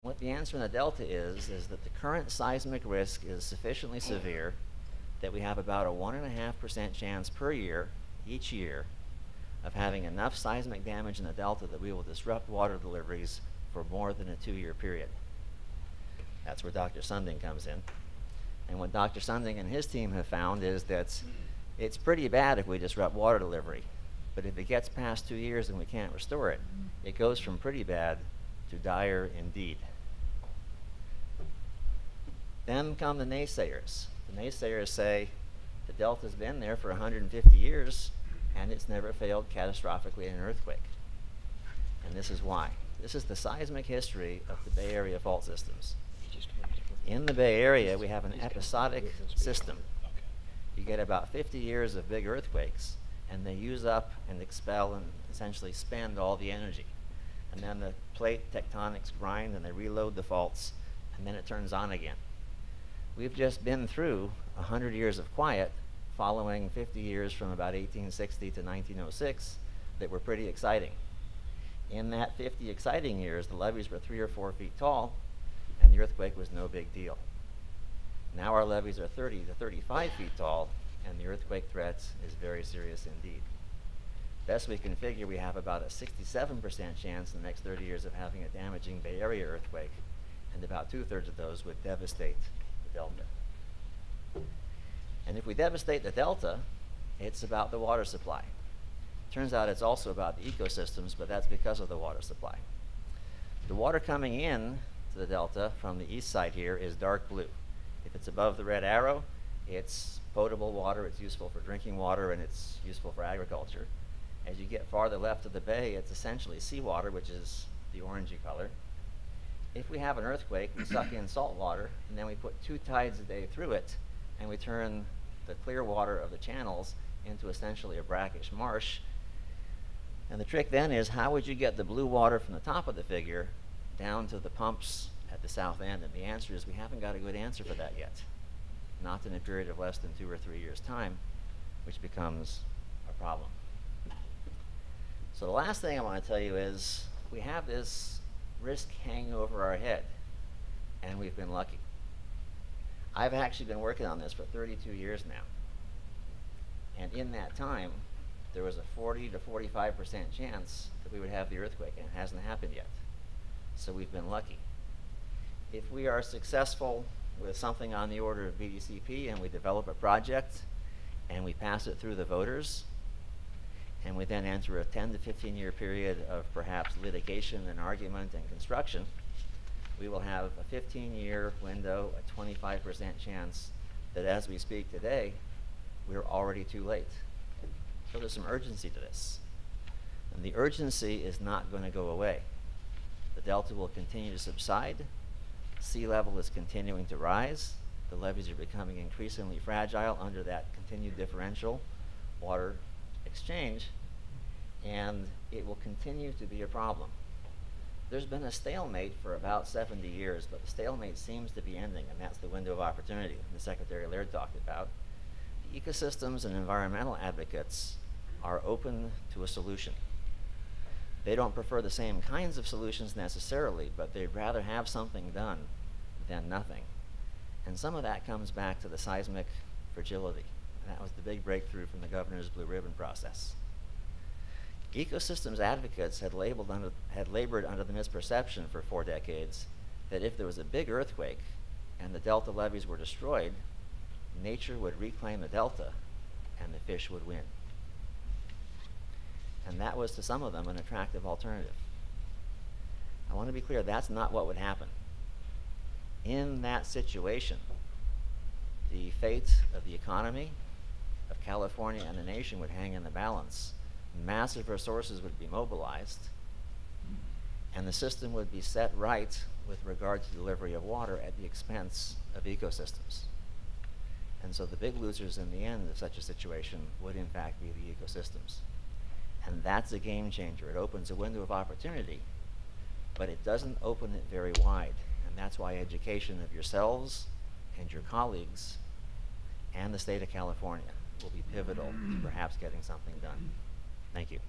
What the answer in the delta is that the current seismic risk is sufficiently severe that we have about a 1.5% chance per year, each year, of having enough seismic damage in the delta that we will disrupt water deliveries for more than a 2-year period. That's where Dr. Sunding comes in. And what Dr. Sunding and his team have found is that it's pretty bad if we disrupt water delivery. But if it gets past 2 years and we can't restore it, it goes from pretty bad to dire indeed. Then come the naysayers. The naysayers say the delta's been there for 150 years and it's never failed catastrophically in an earthquake. And this is why. This is the seismic history of the Bay Area fault systems. In the Bay Area, we have an episodic system. You get about 50 years of big earthquakes, and they use up and expel and essentially spend all the energy. And then the plate tectonics grind and they reload the faults, and then it turns on again. We've just been through 100 years of quiet following 50 years from about 1860 to 1906 that were pretty exciting. In that 50 exciting years, the levees were 3 or 4 feet tall, and the earthquake was no big deal. Now our levees are 30 to 35 feet tall, and the earthquake threat is very serious indeed. Best we can figure, we have about a 67% chance in the next 30 years of having a damaging Bay Area earthquake, and about 2/3 of those would devastate the delta. And if we devastate the delta, it's about the water supply. Turns out it's also about the ecosystems, but that's because of the water supply. The water coming in to the delta from the east side here is dark blue. If it's above the red arrow, it's potable water, it's useful for drinking water, and it's useful for agriculture. As you get farther left of the bay, it's essentially seawater, which is the orangey color. If we have an earthquake, we suck in salt water, and then we put 2 tides a day through it, and we turn the clear water of the channels into essentially a brackish marsh. And the trick then is, how would you get the blue water from the top of the figure down to the pumps at the south end? And the answer is we haven't got a good answer for that yet. Not in a period of less than 2 or 3 years' time, which becomes a problem. So the last thing I want to tell you is we have this risk hanging over our head, and we've been lucky. I've actually been working on this for 32 years now. And in that time, there was a 40 to 45% chance that we would have the earthquake, and it hasn't happened yet. So we've been lucky. If we are successful with something on the order of BDCP and we develop a project and we pass it through the voters, and we then enter a 10 to 15 year period of perhaps litigation and argument and construction, we will have a 15-year window, a 25% chance that as we speak today, we're already too late. So there's some urgency to this. And the urgency is not going to go away. The delta will continue to subside. Sea level is continuing to rise. The levees are becoming increasingly fragile under that continued differential water exchange, and it will continue to be a problem. There's been a stalemate for about 70 years, but the stalemate seems to be ending, and that's the window of opportunity that Secretary Laird talked about. The ecosystems and environmental advocates are open to a solution. They don't prefer the same kinds of solutions necessarily, but they'd rather have something done than nothing. And some of that comes back to the seismic fragility. And that was the big breakthrough from the governor's blue ribbon process. Ecosystems advocates had labored under the misperception for 4 decades that if there was a big earthquake and the delta levees were destroyed, nature would reclaim the delta and the fish would win. And that was to some of them an attractive alternative. I want to be clear, that's not what would happen. In that situation, the fate of the economy, of California and the nation would hang in the balance. Massive resources would be mobilized, and the system would be set right with regard to delivery of water at the expense of ecosystems. And so the big losers in the end of such a situation would in fact be the ecosystems. And that's a game changer. It opens a window of opportunity, but it doesn't open it very wide. And that's why education of yourselves and your colleagues and the state of California will be pivotal to perhaps getting something done. Thank you.